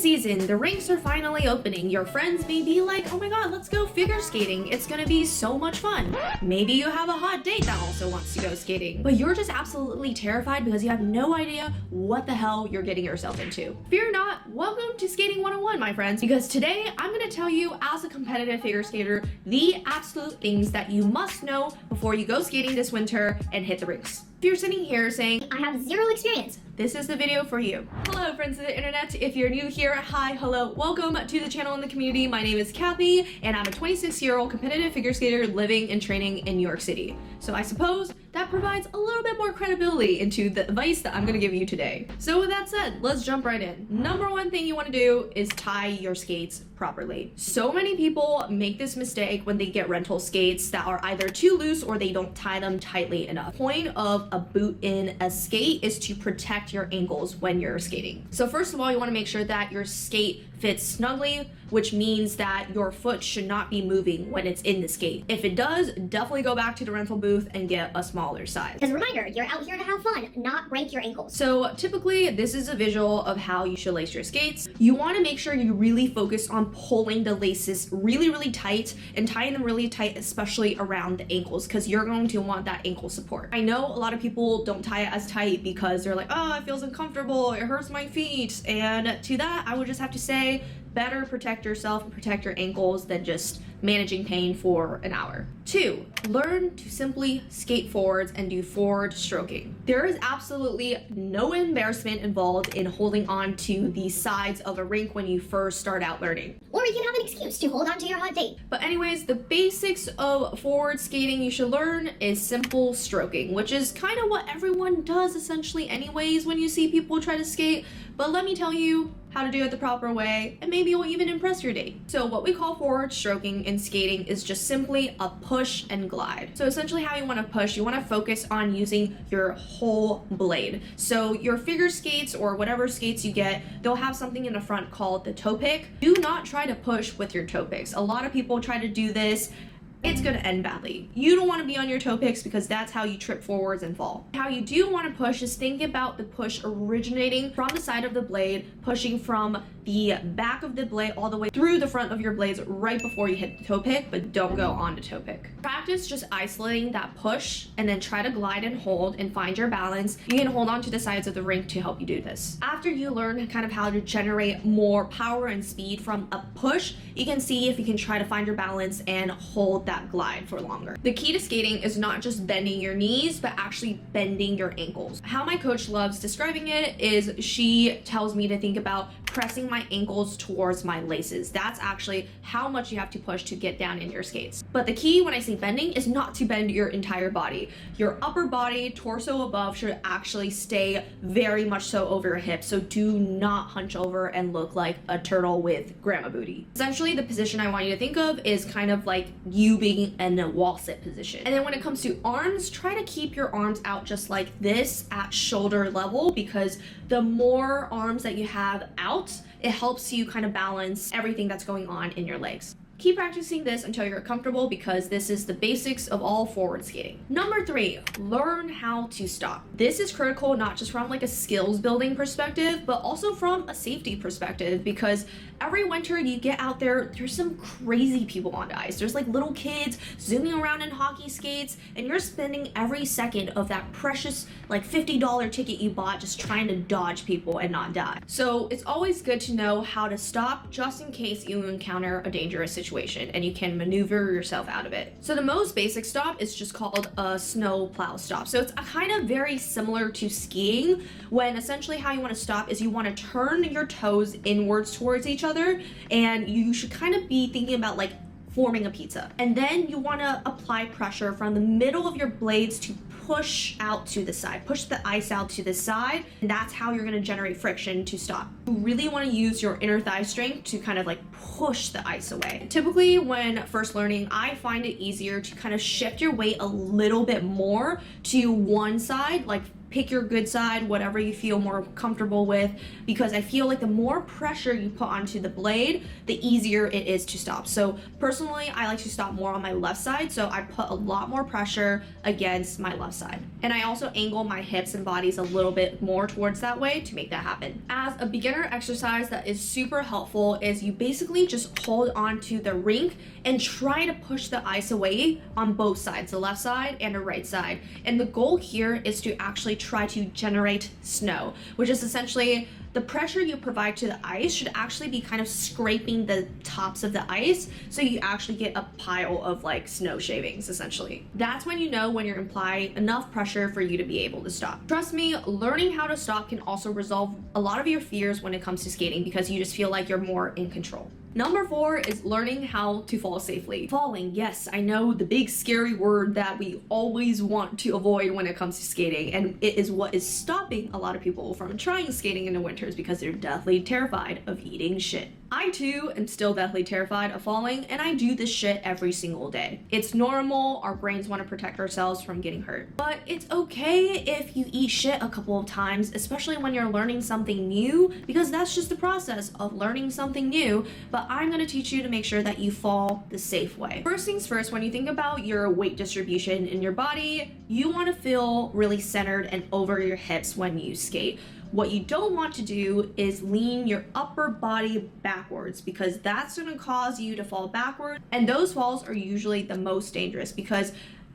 season, the rinks are finally opening. Your friends may be like, oh my god, let's go figure skating. It's gonna be so much fun. Maybe you have a hot date that also wants to go skating, but you're just absolutely terrified because you have no idea what the hell you're getting yourself into. Fear not, welcome to Skating 101, my friends, because today I'm gonna tell you, as a competitive figure skater, the absolute things that you must know before you go skating this winter and hit the rinks. If you're sitting here saying, I have zero experience, this is the video for you. Hello friends of the internet. If you're new here, hi, hello, welcome to the channel and the community. My name is Kathy and I'm a 26-year-old competitive figure skater living and training in New York City. So I suppose that provides a little bit more credibility into the advice that I'm gonna give you today. So with that said, let's jump right in. Number one thing you wanna do is tie your skates properly. So many people make this mistake when they get rental skates that are either too loose or they don't tie them tightly enough. The point of a boot in a skate is to protect your ankles when you're skating. So first of all, you wanna make sure that your skate fits snugly, which means that your foot should not be moving when it's in the skate. If it does, definitely go back to the rental booth and get a smaller size. Because reminder, you're out here to have fun, not break your ankles. So typically, this is a visual of how you should lace your skates. You want to make sure you really focus on pulling the laces really tight and tying them really tight, especially around the ankles, because you're going to want that ankle support. I know a lot of people don't tie it as tight because they're like, oh, it feels uncomfortable, it hurts my feet. And to that, I would just have to say, better protect yourself and protect your ankles than just managing pain for an hour. 2, learn to simply skate forwards and do forward stroking. There is absolutely no embarrassment involved in holding on to the sides of a rink when you first start out learning. Or you can have an excuse to hold on to your hot date. But anyways, the basics of forward skating you should learn is simple stroking, which is kind of what everyone does essentially anyways when you see people try to skate. But let me tell you how to do it the proper way, and maybe you'll even impress your date. So what we call forward stroking in skating is just simply a push and glide. So essentially how you want to push, you want to focus on using your whole blade. So your figure skates or whatever skates you get, they'll have something in the front called the toe pick. Do not try to push with your toe picks. A lot of people try to do this. It's gonna end badly. You don't wanna be on your toe picks because that's how you trip forwards and fall. How you do wanna push is think about the push originating from the side of the blade, pushing from the back of the blade all the way through the front of your blades right before you hit the toe pick, but don't go on the toe pick. Practice just isolating that push and then try to glide and hold and find your balance. You can hold on to the sides of the rink to help you do this. After you learn kind of how to generate more power and speed from a push, you can see if you can try to find your balance and hold that glide for longer. The key to skating is not just bending your knees, but actually bending your ankles. How my coach loves describing it is she tells me to think about pressing my ankles towards my laces. That's actually how much you have to push to get down in your skates. But the key when I say bending is not to bend your entire body. Your upper body, torso above, should actually stay very much so over your hips. So do not hunch over and look like a turtle with grandma booty. Essentially, the position I want you to think of is kind of like you being in a wall sit position. And then when it comes to arms, try to keep your arms out just like this at shoulder level, because the more arms that you have out, it helps you kind of balance everything that's going on in your legs. Keep practicing this until you're comfortable because this is the basics of all forward skating. Number 3, learn how to stop. This is critical not just from like a skills building perspective, but also from a safety perspective, because every winter you get out there, there's some crazy people on the ice. There's like little kids zooming around in hockey skates, and you're spending every second of that precious like $50 ticket you bought just trying to dodge people and not die. So it's always good to know how to stop just in case you encounter a dangerous situation and you can maneuver yourself out of it. So the most basic stop is just called a snow plow stop. So it's a kind of very similar to skiing, when essentially how you want to stop is you want to turn your toes inwards towards each other, and you should kind of be thinking about like forming a pizza. And then you want to apply pressure from the middle of your blades to push out to the side, push the ice out to the side, and that's how you're going to generate friction to stop. You really want to use your inner thigh strength to kind of like push the ice away. Typically when first learning, I find it easier to kind of shift your weight a little bit more to one side, like pick your good side, whatever you feel more comfortable with, because I feel like the more pressure you put onto the blade, the easier it is to stop. So personally, I like to stop more on my left side, so I put a lot more pressure against my left side. And I also angle my hips and bodies a little bit more towards that way to make that happen. As a beginner exercise that is super helpful is you basically just hold onto the rink and try to push the ice away on both sides, the left side and the right side. And the goal here is to actually try to generate snow, which is essentially the pressure you provide to the ice should actually be kind of scraping the tops of the ice, so you actually get a pile of like snow shavings essentially. That's when you know when you're applying enough pressure for you to be able to stop. Trust me, learning how to stop can also resolve a lot of your fears when it comes to skating, because you just feel like you're more in control. Number 4 is learning how to fall safely. Falling, yes, I know, the big scary word that we always want to avoid when it comes to skating, and it is what is stopping a lot of people from trying skating in the winters, because they're deathly terrified of eating shit. I too am still deathly terrified of falling, and I do this shit every single day. It's normal, our brains want to protect ourselves from getting hurt. But it's okay if you eat shit a couple of times, especially when you're learning something new, because that's just the process of learning something new. But I'm going to teach you to make sure that you fall the safe way. First things first, when you think about your weight distribution in your body, you want to feel really centered and over your hips when you skate. What you don't want to do is lean your upper body backwards, because that's going to cause you to fall backward. And those falls are usually the most dangerous, because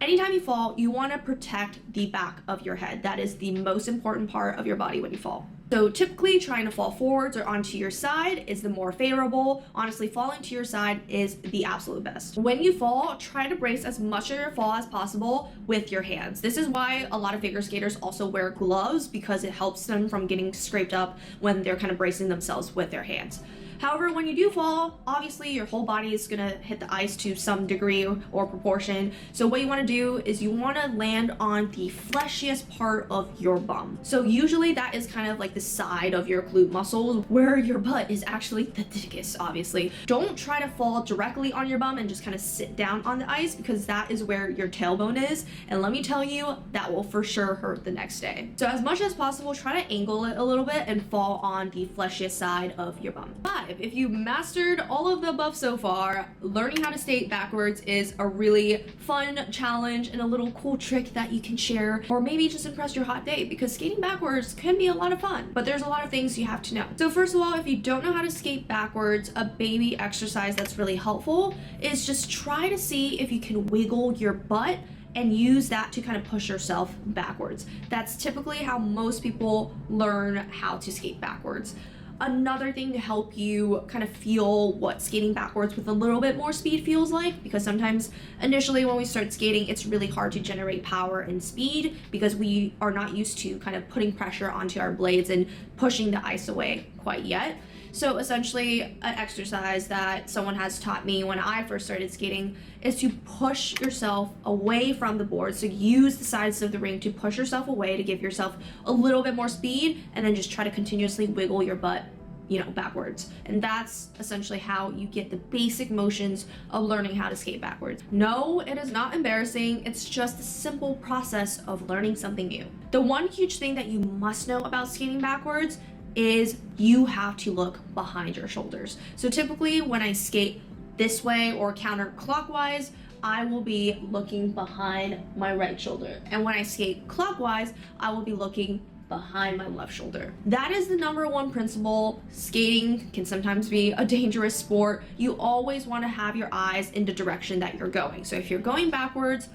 anytime you fall, you want to protect the back of your head. That is the most important part of your body when you fall. So typically trying to fall forwards or onto your side is the more favorable. Honestly, falling to your side is the absolute best. When you fall, try to brace as much of your fall as possible with your hands. This is why a lot of figure skaters also wear gloves, because it helps them from getting scraped up when they're kind of bracing themselves with their hands. However, when you do fall, obviously your whole body is gonna hit the ice to some degree or proportion. So what you wanna do is you wanna land on the fleshiest part of your bum. So usually that is kind of like the side of your glute muscles, where your butt is actually the thickest, obviously. Don't try to fall directly on your bum and just kind of sit down on the ice, because that is where your tailbone is. And let me tell you, that will for sure hurt the next day. So as much as possible, try to angle it a little bit and fall on the fleshiest side of your bum. But if you mastered all of the above so far, learning how to skate backwards is a really fun challenge and a little cool trick that you can share, or maybe just impress your hot date, because skating backwards can be a lot of fun. But there's a lot of things you have to know. So first of all, if you don't know how to skate backwards, a baby exercise that's really helpful is just try to see if you can wiggle your butt and use that to kind of push yourself backwards. That's typically how most people learn how to skate backwards. Another thing to help you kind of feel what skating backwards with a little bit more speed feels like, because sometimes initially when we start skating, it's really hard to generate power and speed, because we are not used to kind of putting pressure onto our blades and pushing the ice away quite yet. So essentially, an exercise that someone has taught me when I first started skating is to push yourself away from the board. So use the sides of the ring to push yourself away to give yourself a little bit more speed, and then just try to continuously wiggle your butt, backwards. And that's essentially how you get the basic motions of learning how to skate backwards. No, it is not embarrassing. It's just a simple process of learning something new. The one huge thing that you must know about skating backwards is you have to look behind your shoulders. So typically when I skate this way or counterclockwise, I will be looking behind my right shoulder. And when I skate clockwise, I will be looking behind my left shoulder. That is the number one principle. Skating can sometimes be a dangerous sport. You always want to have your eyes in the direction that you're going. So if you're going backwards,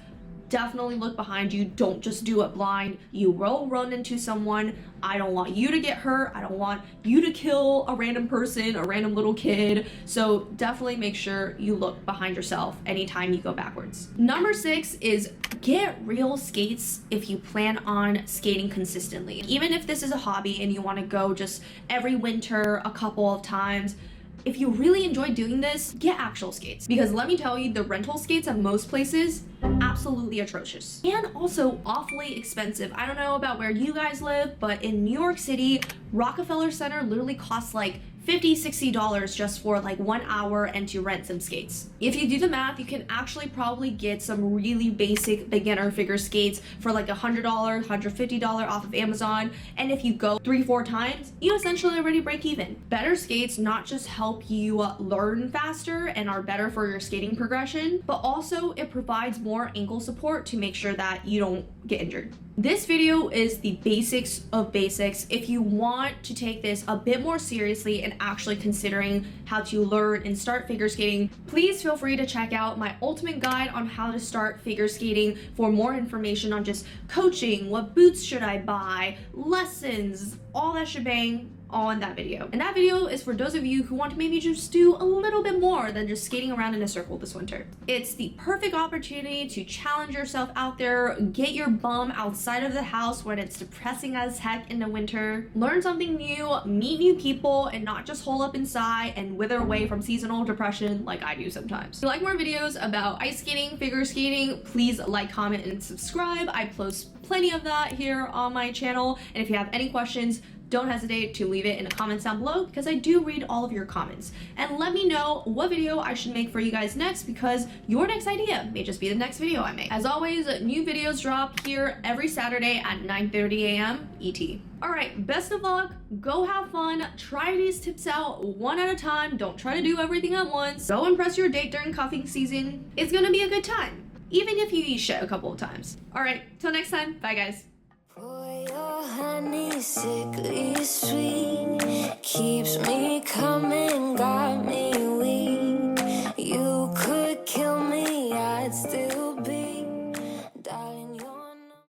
definitely look behind you. Don't just do it blind. You will run into someone. I don't want you to get hurt. I don't want you to kill a random person, a random little kid. So definitely make sure you look behind yourself anytime you go backwards. Number 6 is get real skates if you plan on skating consistently. Even if this is a hobby and you want to go just every winter a couple of times, if you really enjoy doing this, get actual skates. Because let me tell you, the rental skates at most places, absolutely atrocious. And also awfully expensive. I don't know about where you guys live, but in New York City, Rockefeller Center literally costs like $50-$60 just for like 1 hour and to rent some skates. If you do the math, you can actually probably get some really basic beginner figure skates for like $100, $150 off of Amazon. And if you go 3-4 times, you essentially already break even. Better skates not just help you learn faster and are better for your skating progression, but also it provides more ankle support to make sure that you don't get injured. This video is the basics of basics. If you want to take this a bit more seriously and actually considering how to learn and start figure skating, please feel free to check out my ultimate guide on how to start figure skating for more information on just coaching, what boots should I buy, lessons, all that shebang, all in that video. And that video is for those of you who want to maybe just do a little bit more than just skating around in a circle this winter. It's the perfect opportunity to challenge yourself out there, get your bum outside of the house when it's depressing as heck in the winter, learn something new, meet new people, and not just hole up inside and wither away from seasonal depression like I do sometimes. If you like more videos about ice skating, figure skating, please like, comment, and subscribe. I post plenty of that here on my channel. And if you have any questions, don't hesitate to leave it in the comments down below because I do read all of your comments. And let me know what video I should make for you guys next because your next idea may just be the next video I make. As always, new videos drop here every Saturday at 9:30 a.m. ET. Alright, best of luck, go have fun, try these tips out one at a time, don't try to do everything at once, go impress your date during cuffing season. It's gonna be a good time, even if you eat shit a couple of times. Alright, till next time, bye guys. Boy, your honey sickly sweet keeps me coming.